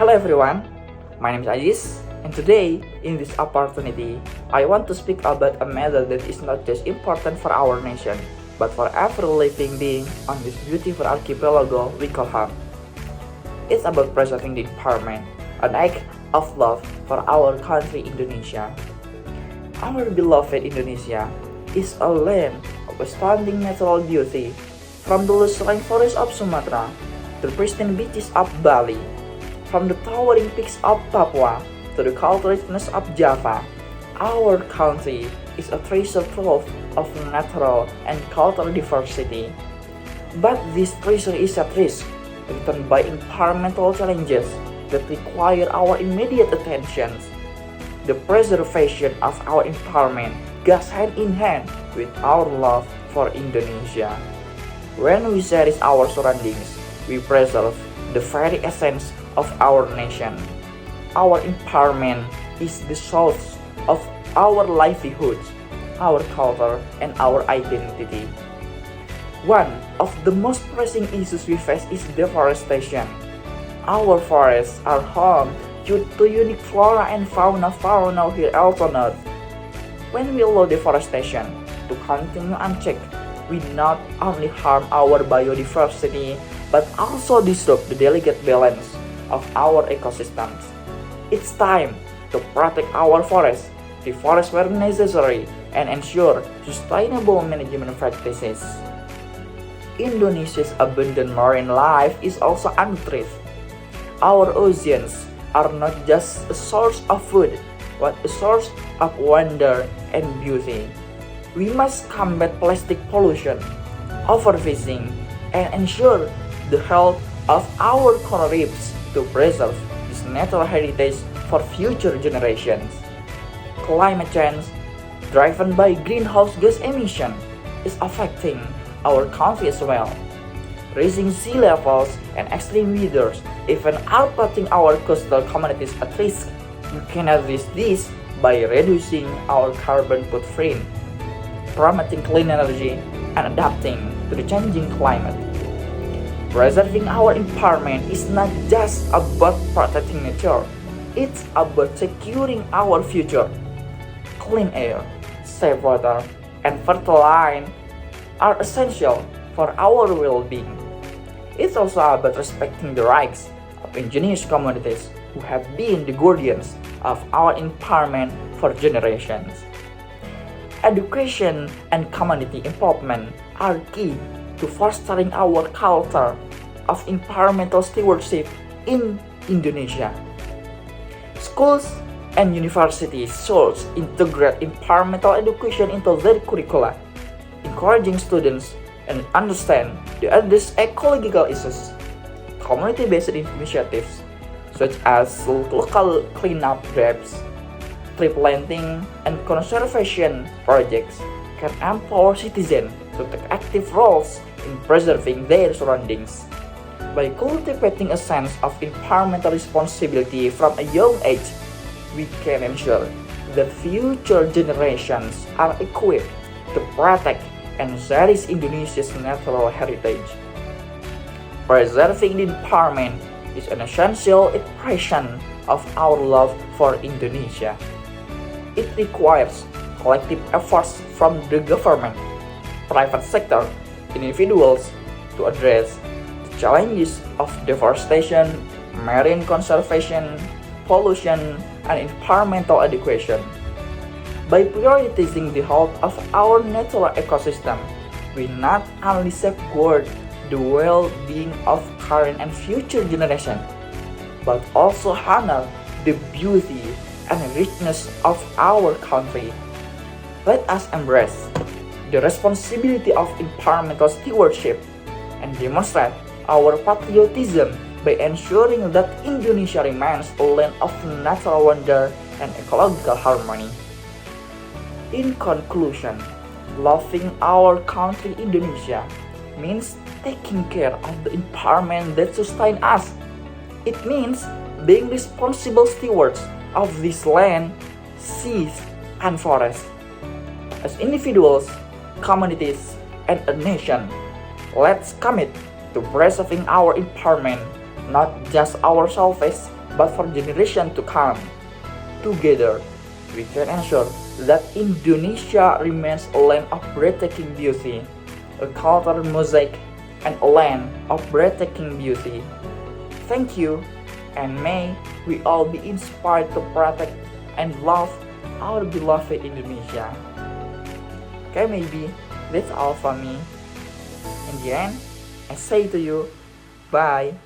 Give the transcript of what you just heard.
Hello everyone, my name is Ajis, and today, in this opportunity, I want to speak about a matter that is not just important for our nation, but for every living being on this beautiful archipelago we call home. It's about preserving the environment, an act of love for our country Indonesia. Our beloved Indonesia is a land of astounding natural beauty, from the lush rainforest of Sumatra to the pristine beaches of Bali, from the towering peaks of Papua to the cultural richness of Java. Our country is a treasure trove of natural and cultural diversity. But this treasure is at risk, threatened by environmental challenges that require our immediate attention. The preservation of our environment goes hand in hand with our love for Indonesia. When we cherish our surroundings, we preserve the very essence of our nation. Our environment is the source of our livelihoods, our culture, and our identity. One of the most pressing issues we face is deforestation. Our forests are home to unique flora and fauna found out here on Earth. When we allow deforestation to continue unchecked, we not only harm our biodiversity, but also disrupt the delicate balance of our ecosystems. It's time to protect our forests, reforest where necessary, and ensure sustainable management practices. Indonesia's abundant marine life is also untouched. Our oceans are not just a source of food, but a source of wonder and beauty. We must combat plastic pollution, overfishing, and ensure the health of our coral reefs to preserve this natural heritage for future generations. Climate change, driven by greenhouse gas emission, is affecting our country as well. Rising sea levels and extreme weather even are putting our coastal communities at risk. We can address this by reducing our carbon footprint, promoting clean energy, and adapting to the changing climate. Preserving our environment is not just about protecting nature, it's about securing our future. Clean air, safe water, and fertile land are essential for our well-being. It's also about respecting the rights of indigenous communities who have been the guardians of our environment for generations. Education and community involvement are key to fostering our culture of environmental stewardship in Indonesia. Schools and universities should integrate environmental education into their curricula, encouraging students and understand the address ecological issues. Community-based initiatives such as local cleanup drives, tree planting, and conservation projects can empower citizens to take active roles in preserving their surroundings. By cultivating a sense of environmental responsibility from a young age, we can ensure that future generations are equipped to protect and cherish Indonesia's natural heritage. Preserving the environment is an essential expression of our love for Indonesia. It requires collective efforts from the government, private sector, individuals to address the challenges of deforestation, marine conservation, pollution, and environmental education. By prioritizing the health of our natural ecosystem, we not only safeguard the well-being of current and future generations, but also honor the beauty and richness of our country. Let us embrace the responsibility of environmental stewardship and demonstrate our patriotism by ensuring that Indonesia remains a land of natural wonder and ecological harmony. In conclusion, loving our country Indonesia means taking care of the environment that sustains us. It means being responsible stewards of this land, seas, and forests. As individuals, communities, and a nation, let's commit to preserving our environment, not just ourselves, but for generations to come. Together, we can ensure that Indonesia remains a land of breathtaking beauty, a cultural mosaic, and a land of breathtaking beauty. Thank you, and may we all be inspired to protect and love our beloved Indonesia. Okay, maybe that's all from me. In the end, I say to you, bye.